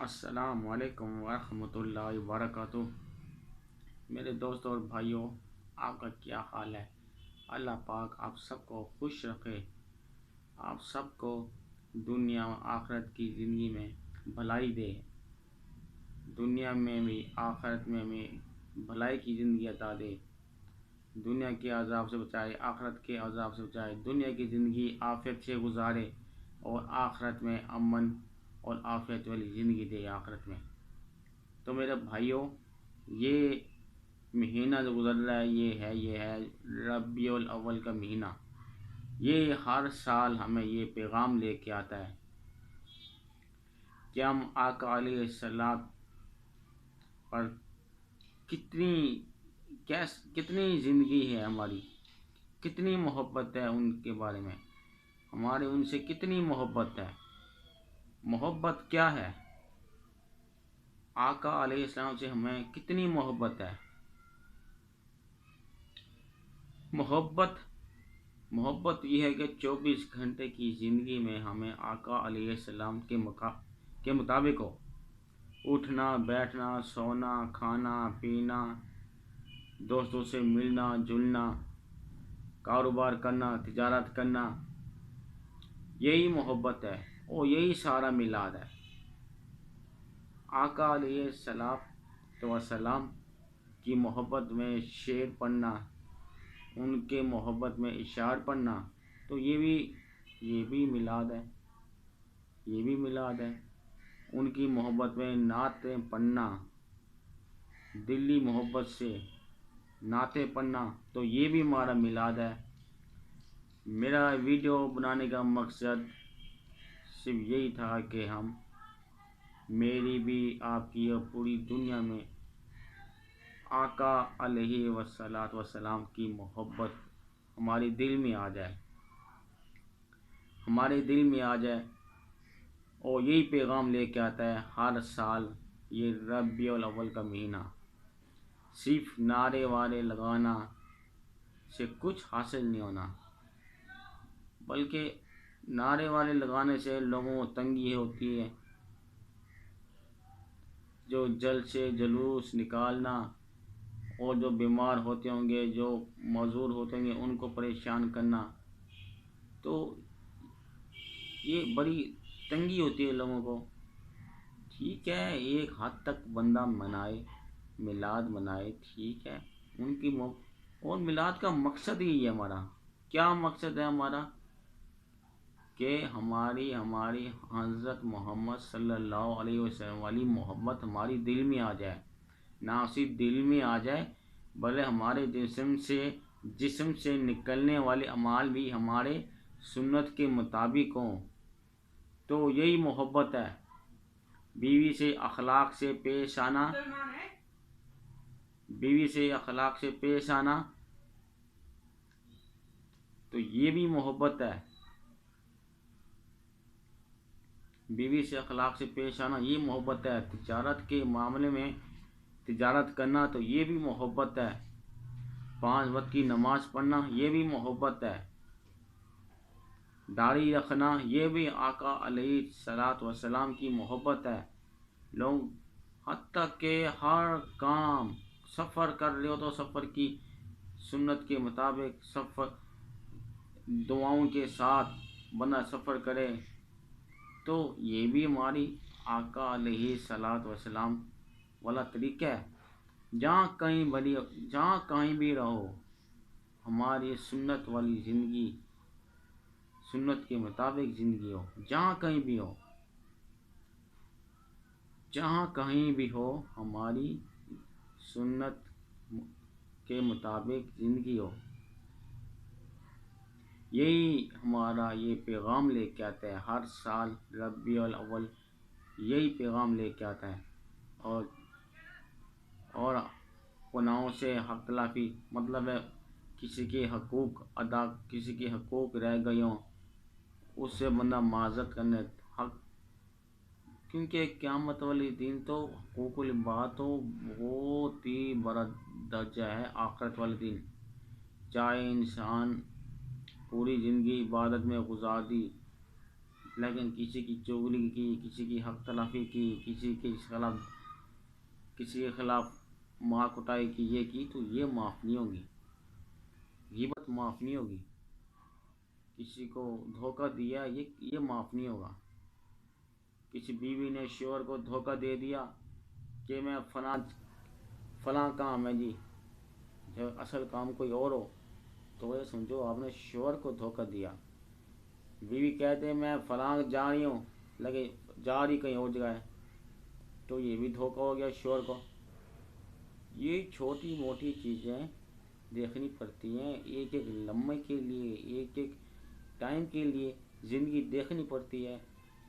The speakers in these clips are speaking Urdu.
السلام علیکم ورحمۃ اللہ وبرکاتہ۔ میرے دوستوں اور بھائیوں، آپ کا کیا حال ہے؟ اللہ پاک آپ سب کو خوش رکھے، آپ سب کو دنیا و آخرت کی زندگی میں بھلائی دے، دنیا میں بھی آخرت میں بھی بھلائی کی زندگی عطا دے، دنیا کے عذاب سے بچائے، آخرت کے عذاب سے بچائے، دنیا کی زندگی عافیت سے گزارے اور آخرت میں امن اور عافیت والی زندگی دے آخرت میں۔ تو میرے بھائیوں، یہ مہینہ جو گزر رہا ہے یہ ہے ربیع الاول کا مہینہ۔ یہ ہر سال ہمیں یہ پیغام لے کے آتا ہے کہ ہم آقا علیہ السلام پر کتنی زندگی ہے ہماری، کتنی محبت ہے ان کے بارے میں، ہمارے ان سے کتنی محبت ہے۔ محبت کیا ہے؟ آقا علیہ السلام سے ہمیں کتنی محبت ہے۔ محبت یہ ہے کہ 24 گھنٹے کی زندگی میں ہمیں آقا علیہ السلام کے مطابق ہو، اٹھنا بیٹھنا، سونا کھانا پینا، دوستوں سے ملنا جلنا، کاروبار کرنا، تجارت کرنا، یہی محبت ہے اور یہی سارا میلاد ہے۔ آقا علیہ السلام کی محبت میں شعر پڑھنا، ان کے محبت میں اشعار پڑھنا، تو یہ بھی میلاد ہے، یہ بھی میلاد ہے۔ ان کی محبت میں نعتیں پڑھنا، دلی محبت سے نعتیں پڑھنا، تو یہ بھی ہمارا میلاد ہے۔ میرا ویڈیو بنانے کا مقصد صرف یہی تھا کہ میری بھی آپ کی اور پوری دنیا میں آقا علیہ والسلام کی محبت ہمارے دل میں آ جائے، ہمارے دل میں آ جائے، اور یہی پیغام لے کے آتا ہے ہر سال یہ ربیع الاول کا مہینہ۔ صرف نعرے وارے لگانا سے کچھ حاصل نہیں ہونا، بلکہ نعرے والے لگانے سے لوگوں کو تنگی ہوتی ہے، جو جلد سے جلوس نکالنا، اور جو بیمار ہوتے ہوں گے، جو معذور ہوتے ہوں گے، ان کو پریشان کرنا، تو یہ بڑی تنگی ہوتی ہے لوگوں کو۔ ٹھیک ہے، ایک حد تک بندہ منائے، میلاد منائے، ٹھیک ہے، ان کی اور میلاد کا مقصد ہی ہے ہمارا۔ کیا مقصد ہے ہمارا؟ کہ ہماری حضرت محمد صلی اللہ علیہ وسلم والی محبت ہماری دل میں آ جائے، نہ صرف دل میں آ جائے بلکہ ہمارے جسم سے نکلنے والے اعمال بھی ہمارے سنت کے مطابق ہوں، تو یہی محبت ہے۔ بیوی سے اخلاق سے پیش آنا، بیوی سے اخلاق سے پیش آنا، تو یہ بھی محبت ہے۔ بیوی سے اخلاق سے پیش آنا یہ محبت ہے۔ تجارت کے معاملے میں تجارت کرنا تو یہ بھی محبت ہے۔ 5 وقت کی نماز پڑھنا یہ بھی محبت ہے۔ داڑھی رکھنا یہ بھی آقا علیہ السلام کی محبت ہے۔ لوگ حتیٰ کہ ہر کام، سفر کر رہے ہو تو سفر کی سنت کے مطابق سفر دعاؤں کے ساتھ بندہ سفر کرے، تو یہ بھی ہماری آقا علیہ السلام والا طریقہ ہے۔ جہاں کہیں بھی رہو، ہماری سنت والی زندگی، سنت کے مطابق زندگی ہو، جہاں کہیں بھی ہو، جہاں کہیں بھی ہو، ہماری سنت کے مطابق زندگی ہو، یہی ہمارا یہ پیغام لے کے آتا ہے ہر سال ربیع الاول، یہی پیغام لے کے آتا ہے۔ اور گناہوں سے حق تلافی مطلب ہے کسی کے حقوق رہ گئے ہوں، اس سے بندہ معذرت کرنے حق، کیونکہ قیامت والی دن تو حقوق العباد تو بہت ہی بڑا درجہ ہے۔ آخرت والے دن چاہے انسان پوری زندگی عبادت میں گزار دی، لیکن کسی کی چغلی کی، کسی کی حق تلافی کی، کسی کے خلاف مار کٹائی کی، یہ کی تو یہ معاف نہیں ہوگی، غیبت معاف نہیں ہوگی، کسی کو دھوکہ دیا یہ معاف نہیں ہوگا، کسی بیوی نے شوہر کو دھوکہ دے دیا کہ میں فلاں کام ہے جی، جب اصل کام کوئی اور ہو تو یہ سمجھو آپ نے شوہر کو دھوکہ دیا۔ بیوی کہتے ہیں میں فلاں جا رہی ہوں، لگے جا رہی کہیں اور جگہ ہے، تو یہ بھی دھوکہ ہو گیا شوہر کو۔ یہ چھوٹی موٹی چیزیں دیکھنی پڑتی ہیں، ایک ایک لمحے کے لیے، ایک ایک ٹائم کے لیے زندگی دیکھنی پڑتی ہے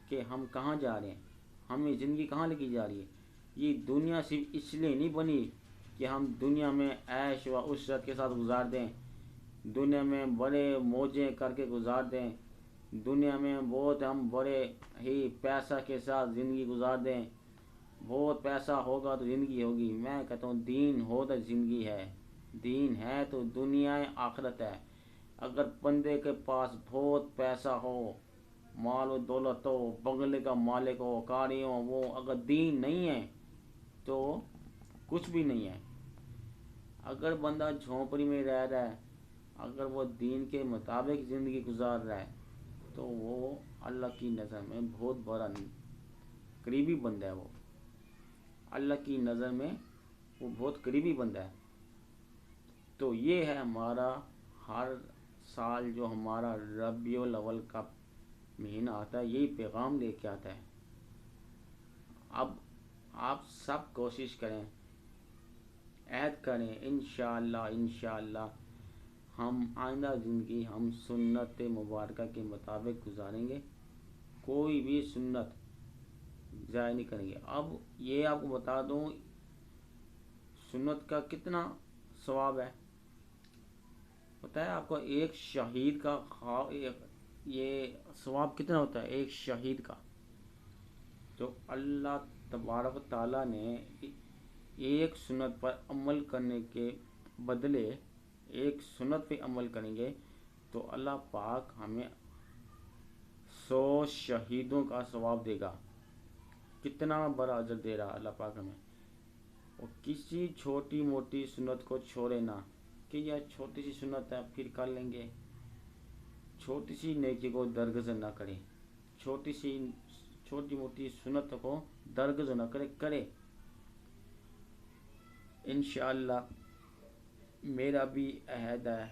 کہ ہم کہاں جا رہے ہیں، ہمیں زندگی کہاں لے کے جا رہی ہے۔ یہ دنیا صرف اس لیے نہیں بنی کہ ہم دنیا میں عیش و عشرت کے ساتھ گزار دیں، دنیا میں بڑے موجیں کر کے گزار دیں، دنیا میں بہت ہم بڑے ہی پیسہ کے ساتھ زندگی گزار دیں، بہت پیسہ ہوگا تو زندگی ہوگی۔ میں کہتا ہوں دین ہو تو زندگی ہے، دین ہے تو دنیا آخرت ہے۔ اگر بندے کے پاس بہت پیسہ ہو، مال و دولت ہو، بنگلے کا مالک ہو، کاری ہو، وہ اگر دین نہیں ہے تو کچھ بھی نہیں ہے۔ اگر بندہ جھونپڑی میں رہ رہا ہے، اگر وہ دین کے مطابق زندگی گزار رہا ہے تو وہ اللہ کی نظر میں بہت بڑا قریبی بندہ ہے، وہ اللہ کی نظر میں وہ بہت قریبی بندہ ہے۔ تو یہ ہے ہمارا ہر سال جو ہمارا ربیع الاول کا مہینہ آتا ہے، یہی پیغام لے کے آتا ہے۔ اب آپ سب کوشش کریں، عہد کریں، انشاءاللہ ہم آئندہ زندگی ہم سنت مبارکہ کے مطابق گزاریں گے، کوئی بھی سنت ضائع نہیں کریں گے۔ اب یہ آپ کو بتا دوں سنت کا کتنا ثواب ہے، پتہ ہے آپ کو؟ ایک شہید کا یہ ثواب کتنا ہوتا ہے ایک شہید کا؟ تو اللہ تبارک و تعالیٰ نے ایک سنت پر عمل کرنے کے بدلے، ایک سنت پہ عمل کریں گے تو اللہ پاک ہمیں 100 شہیدوں کا ثواب دے گا۔ کتنا بڑا اجر دے رہا اللہ پاک ہمیں۔ اور کسی چھوٹی موٹی سنت کو چھوڑے نہ کہ یہ چھوٹی سی سنت ہے پھر کر لیں گے، چھوٹی سی نیکی کو درگزر نہ کریں، چھوٹی موٹی سنت کو درگزر نہ کرے۔ انشاءاللہ میرا بھی عہد ہے،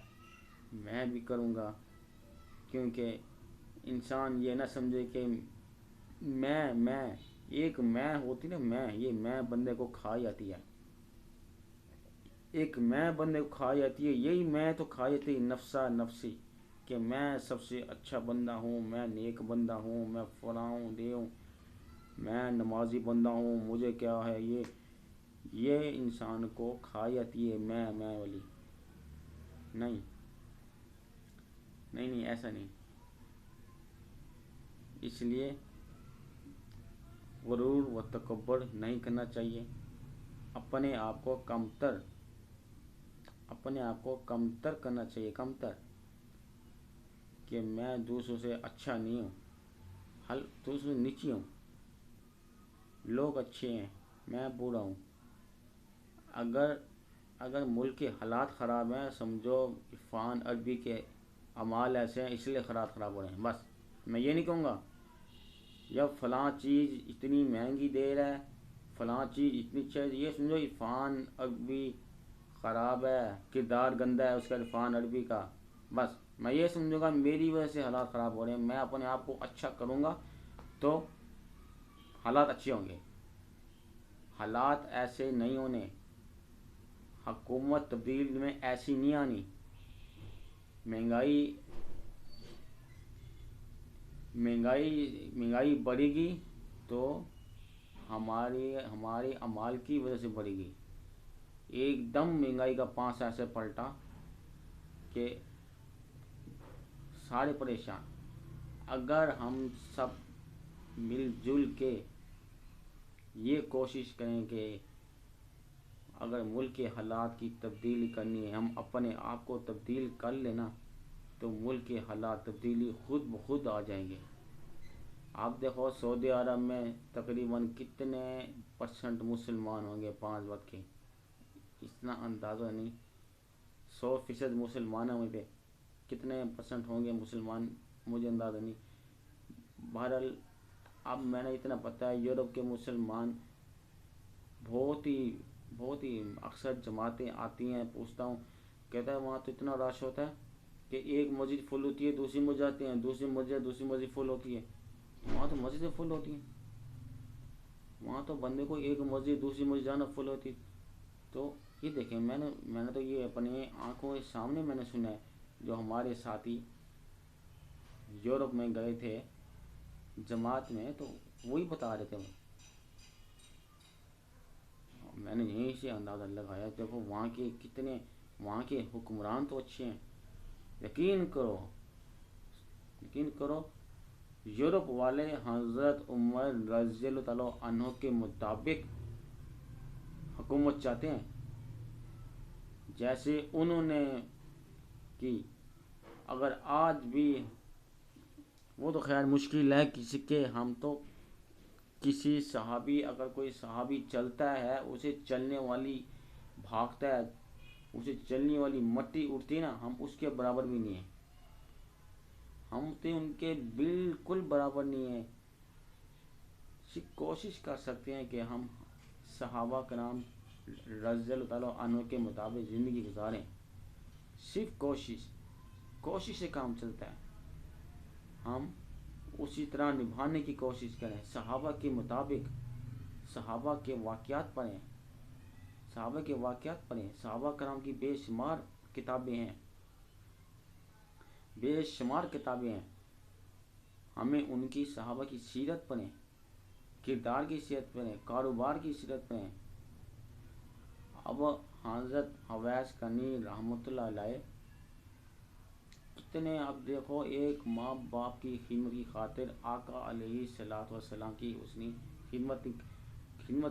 میں بھی کروں گا، کیونکہ انسان یہ نہ سمجھے کہ میں ایک میں ہوتی نا، یہ میں بندے کو کھا جاتی ہے، ایک میں بندے کو کھا جاتی ہے، یہی میں تو کھا جاتی ہے نفسا نفسی، کہ میں سب سے اچھا بندہ ہوں، میں نیک بندہ ہوں، میں فلاں ہوں، میں نمازی بندہ ہوں، مجھے کیا ہے، یہ انسان کو کھا جاتی ہے میں والی۔ نہیں ایسا نہیں۔ اس لیے غرور و تکبر نہیں کرنا چاہیے، اپنے آپ کو کمتر کرنا چاہیے، کہ میں دوسروں سے اچھا نہیں ہوں، دوسروں سے نیچی ہوں، لوگ اچھے ہیں، میں برا ہوں۔ اگر ملک کے حالات خراب ہیں، سمجھو عرفان عربی کے اعمال ایسے ہیں اس لیے خراب ہو رہے ہیں، بس میں یہ نہیں کہوں گا یا فلاں چیز اتنی مہنگی دے رہا ہے، فلاں چیز اتنی چیز، یہ سمجھو عرفان عربی خراب ہے، کردار گندا ہے اس کا عرفان عربی کا، بس میں یہ سمجھوں گا میری وجہ سے حالات خراب ہو رہے ہیں، میں اپنے آپ کو اچھا کروں گا تو حالات اچھے ہوں گے۔ حالات ایسے نہیں ہونے، حکومت تبدیل میں ایسی نہیں آنی، مہنگائی بڑھے گی تو ہمارے اعمال کی وجہ سے بڑھے گی۔ ایک دم مہنگائی کا پانس ایسے پلٹا کہ سارے پریشان۔ اگر ہم سب مل جل کے یہ کوشش کریں کہ اگر ملک کے حالات کی تبدیلی کرنی ہے، ہم اپنے آپ کو تبدیل کر لینا تو ملک کے حالات تبدیلی خود بخود آ جائیں گے۔ آپ دیکھو سعودی عرب میں تقریباً کتنے پرسنٹ مسلمان ہوں گے 5 وقت کے، اتنا اندازہ نہیں. 100% مسلمانوں میں سے کتنے پرسنٹ ہوں گے مسلمان، مجھے اندازہ نہیں. بہرحال اب میں نے اتنا پتہ ہے یورپ کے مسلمان بہت ہی اکثر جماعتیں آتی ہیں، پوچھتا ہوں، کہتا ہے وہاں تو اتنا رش ہوتا ہے کہ ایک مسجد فل ہوتی ہے، دوسری مسجد جاتے ہیں، دوسری مسجد فل ہوتی ہے. وہاں تو مسجدیں فل ہوتی ہیں، وہاں تو بندے کو ایک مسجد دوسری مسجد جانا فل ہوتی. تو یہ دیکھیں، میں نے تو یہ اپنے آنکھوں کے سامنے میں نے سنا ہے. جو ہمارے ساتھی یورپ میں گئے تھے جماعت میں، تو وہی بتا رہے تھے. میں نے یہیں سے اندازہ لگایا. دیکھو وہاں کے حکمران تو اچھے ہیں. یقین کرو یورپ والے حضرت عمر رضی اللہ تعالیٰ عنہ کے مطابق حکومت چاہتے ہیں جیسے انہوں نے کی. اگر آج بھی وہ تو خیر مشکل ہے کسی کے، ہم تو کسی صحابی، اگر کوئی صحابی چلتا ہے اسے چلنے والی بھاگتا ہے، اسے چلنے والی مٹی اٹھتی نا، ہم اس کے برابر بھی نہیں ہیں. ہم تو ان کے بالکل برابر نہیں ہیں. صرف کوشش کر سکتے ہیں کہ ہم صحابہ کرام رضی اللہ تعالیٰ عنہ کے مطابق زندگی گزاریں. صرف کوشش سے کام چلتا ہے. ہم اسی طرح نبھانے کی کوشش کریں، صحابہ کے مطابق. صحابہ کے واقعات پڑھیں، صحابہ کرام کی بے شمار کتابیں ہیں. ہمیں ان کی صحابہ کی سیرت پڑھیں، کردار کی سیرت پڑھیں، کاروبار کی سیرت پڑھیں. اب حضرت اویس کرنی رحمۃ اللہ علیہ کتنے، اب دیکھو ایک ماں باپ کی خدمت کی خاطر آقا علیہ الصلوۃ والسلام کی اس نے خدمت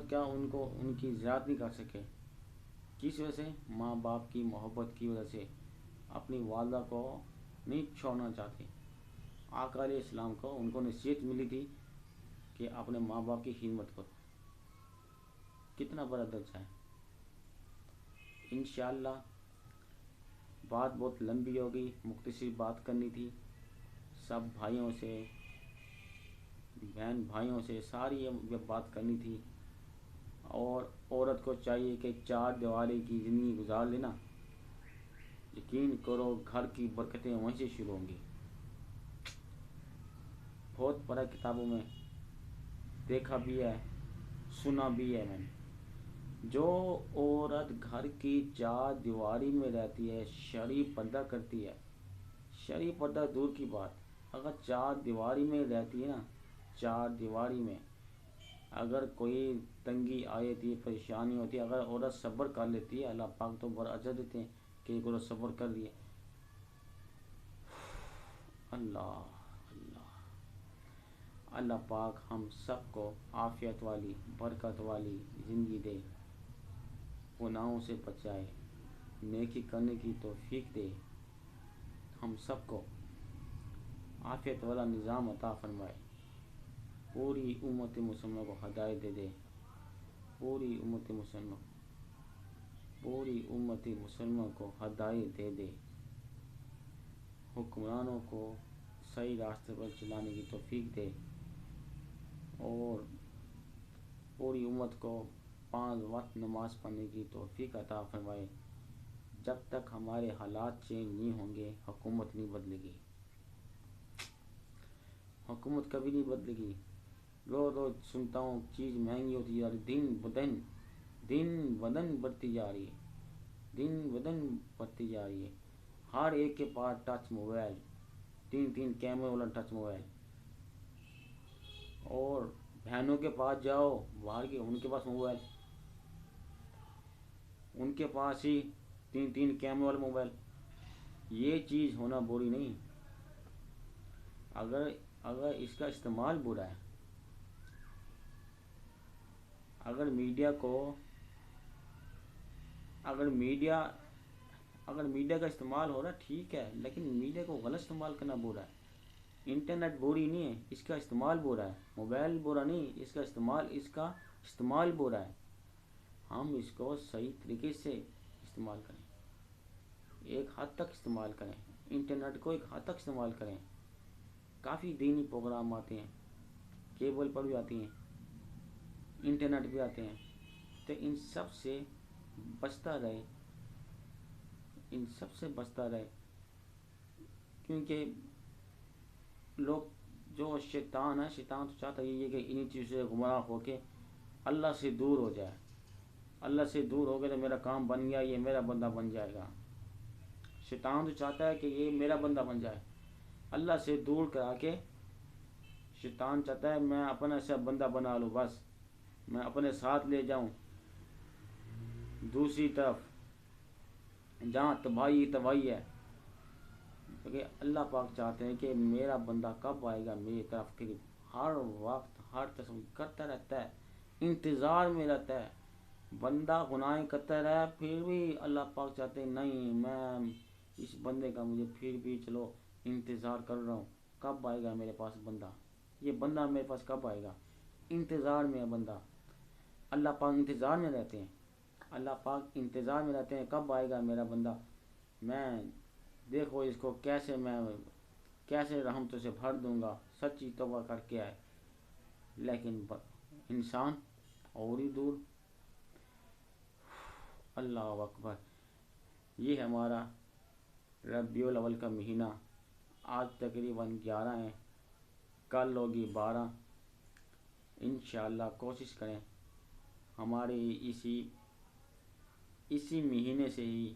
کیا، ان کی زیارت نہیں کر سکے. کس وجہ سے؟ ماں باپ کی محبت کی وجہ سے. اپنی والدہ کو نہیں چھوڑنا چاہتے. آقا علیہ السلام کو ان کو نصیحت ملی تھی کہ اپنے ماں باپ کی خدمت کرو. کتنا بڑا درجہ ہے. انشاءاللہ بات بہت لمبی ہوگی، مختصر بات کرنی تھی. سب بھائیوں سے، بہن بھائیوں سے ساری یہ بات کرنی تھی. اور عورت کو چاہیے کہ 4 دیواری کی زندگی گزار لینا. یقین کرو گھر کی برکتیں وہیں سے شروع ہوں گی. بہت پڑھا کتابوں میں، دیکھا بھی ہے، سنا بھی ہے میں نے. جو عورت گھر کی 4 دیواری میں رہتی ہے، شرعی پردہ کرتی ہے، شرعی پردہ دور کی بات، اگر 4 دیواری میں رہتی ہے نا، 4 دیواری میں اگر کوئی تنگی آئی تھی، پریشانی ہوتی ہے، اگر عورت صبر کر لیتی ہے، اللہ پاک تو بڑا اجر دیتے ہیں کہ ایک عورت صبر کر لیے. اللہ پاک ہم سب کو عافیت والی، برکت والی زندگی دے، گناہوں سے بچائے، نیکی کرنے کی توفیق دے. ہم سب کو عافیت والا نظام عطا فرمائے. پوری امت مسلمہ کو ہدایت دے دے. پوری امت مسلمہ کو ہدایت دے دے. حکمرانوں کو صحیح راستے پر چلانے کی توفیق دے، اور پوری امت کو 5 وقت نماز پڑھنے کی توفیق عطا فرمائے. جب تک ہمارے حالات چینج نہیں ہوں گے حکومت نہیں بدلے گی. حکومت کبھی نہیں بدلے گی. روز سنتا ہوں چیز مہنگی ہوتی جا رہی، دن بدن بڑھتی جا رہی ہے. ہر ایک کے پاس ٹچ موبائل، 3 کیمرے والا ٹچ موبائل. اور بہنوں کے پاس جاؤ باہر کے، ان کے پاس موبائل، ان کے پاس ہی 3 کیمرے والا موبائل. یہ چیز ہونا بری نہیں. اگر اس کا استعمال برا ہے، اگر میڈیا کا استعمال ہو رہا ہے ٹھیک ہے، لیکن میڈیا کو غلط استعمال کرنا برا ہے. انٹرنیٹ بری نہیں ہے، اس کا استعمال برا ہے، موبائل برا نہیں، اس کا استعمال برا ہے۔ ہم اس کو صحیح طریقے سے استعمال کریں، ایک حد تک استعمال کریں، انٹرنیٹ کو ایک حد تک استعمال کریں۔ کافی دینی پروگرام آتے ہیں، کیبل پر بھی آتی ہیں، انٹرنیٹ بھی آتے ہیں، تو ان سب سے بچتا رہے، ان سب سے بچتا رہے، کیونکہ لوگ جو شیطان ہے، شیطان تو چاہتا یہ ہے کہ انہی چیزوں سے گمراہ ہو کے اللہ سے دور ہو جائے۔ اللہ سے دور ہو گئے تو میرا کام بن گیا، یہ میرا بندہ بن جائے گا۔ شیطان تو چاہتا ہے کہ یہ میرا بندہ بن جائے، اللہ سے دور کرا کے شیطان چاہتا ہے میں اپنا ایسا بندہ بنا لوں، بس میں اپنے ساتھ لے جاؤں دوسری طرف جہاں تباہی تباہی ہے۔ کیونکہ اللہ پاک چاہتے ہیں کہ میرا بندہ کب آئے گا میری طرف قریب، ہر وقت ہر تصویر کرتا رہتا ہے، انتظار میں رہتا ہے، بندہ گناہیں کرتا رہا پھر بھی اللہ پاک چاہتے ہیں نہیں، میں اس بندے کا مجھے پھر بھی چلو انتظار کر رہا ہوں، کب آئے گا میرے پاس بندہ، یہ بندہ میرے پاس کب آئے گا، انتظار میں ہے بندہ۔ اللہ پاک انتظار میں رہتے ہیں، اللہ پاک انتظار میں رہتے ہیں کب آئے گا میرا بندہ، میں دیکھو اس کو کیسے رحمتوں سے بھر دوں گا، سچی توبہ کر کے آئے۔ لیکن انسان اور ہی دور۔ اللہ اکبر۔ یہ ہمارا ربیع الاول کا مہینہ آج تقریباً 11 ہے، کل ہوگی 12۔ انشاءاللہ کوشش کریں ہمارے اسی مہینے سے ہی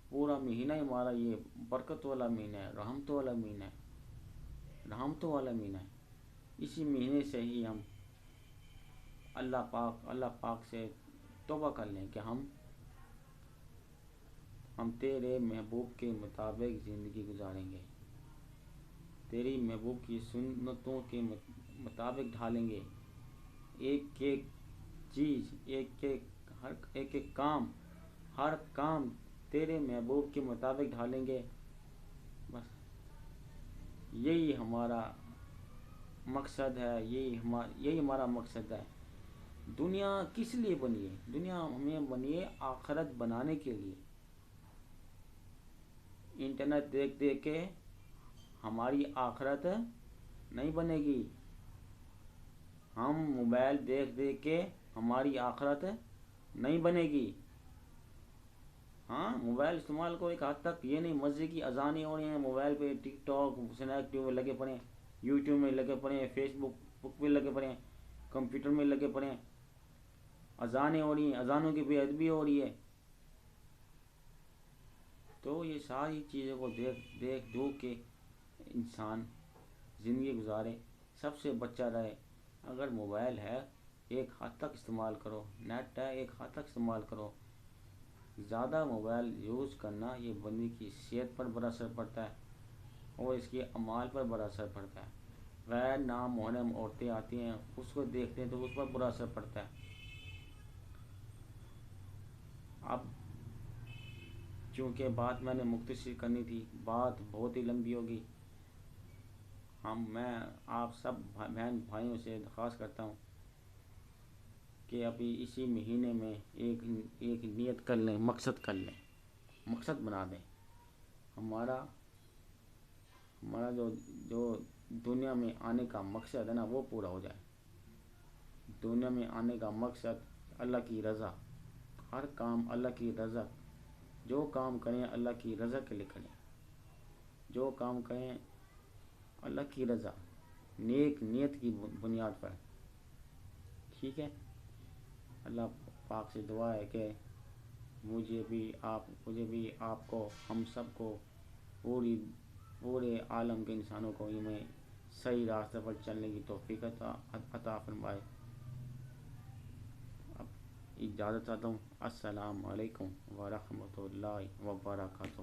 پورا مہینہ ہمارا یہ برکت والا مہینہ ہے، رحمتوں والا مہینہ ہے، رحمتوں والا مہینہ ہے۔ اسی مہینے سے ہی ہم اللہ پاک سے توبہ کر لیں کہ ہم تیرے محبوب کے مطابق زندگی گزاریں گے، تیری محبوب کی سنتوں کے مطابق ڈھالیں گے، ایک ایک چیز، ہر ایک کام، ہر کام تیرے محبوب کے مطابق ڈھالیں گے۔ بس یہی ہمارا مقصد ہے، یہی ہمارا مقصد ہے۔ دنیا کس لیے بنی ہے؟ دنیا ہمیں بنی ہے آخرت بنانے کے لیے۔ انٹرنیٹ دیکھ دیکھ کے ہماری آخرت نہیں بنے گی، ہم موبائل دیکھ دیکھ کے ہماری آخرت نہیں بنے گی۔ ہاں موبائل استعمال کو ایک حد تک، یہ نہیں مزے کی اذانیں ہو رہی ہیں موبائل پہ، ٹک ٹاک اسنیپ ٹیوب میں لگے پڑے ہیں، یوٹیوب میں لگے پڑے ہیں، فیس بک پہ لگے پڑے ہیں، کمپیوٹر میں لگے پڑے ہیں، اذانیں ہو رہی ہیں، اذانوں کی بے ادبی ہو رہی ہے۔ تو یہ ساری چیزوں کو دیکھ دھوک کے انسان زندگی گزارے، سب سے بچا رہے۔ اگر موبائل ہے ایک حد تک استعمال کرو، نیٹ ہے ایک حد تک استعمال کرو۔ زیادہ موبائل یوز کرنا یہ بندے کی صحت پر برا اثر پڑتا ہے اور اس کے اعمال پر برا اثر پڑتا ہے۔ غیر نامحرم عورتیں آتی ہیں، اس کو دیکھتے ہیں تو اس پر برا اثر پڑتا ہے۔ اب چونکہ بات میں نے مختصر کرنی تھی، بات بہت ہی لمبی ہوگی، میں آپ سب بہن بھائیوں سے درخواست کرتا ہوں کہ ابھی اسی مہینے میں ایک نیت کر لیں، مقصد کر لیں، مقصد بنا دیں، ہمارا جو دنیا میں آنے کا مقصد ہے نا وہ پورا ہو جائے۔ دنیا میں آنے کا مقصد اللہ کی رضا، ہر کام اللہ کی رضا، جو کام کریں اللہ کی رضا کے لیے کریں، جو کام کریں اللہ کی رضا، نیک نیت کی بنیاد پر، ٹھیک ہے۔ اللہ پاک سے دعا ہے کہ مجھے بھی آپ کو، ہم سب کو، پورے عالم کے انسانوں کو میں صحیح راستے پر چلنے کی توفیق عطا فرمائے۔ اب اجازت چاہتا ہوں، السلام علیکم ورحمۃ اللہ وبرکاتہ۔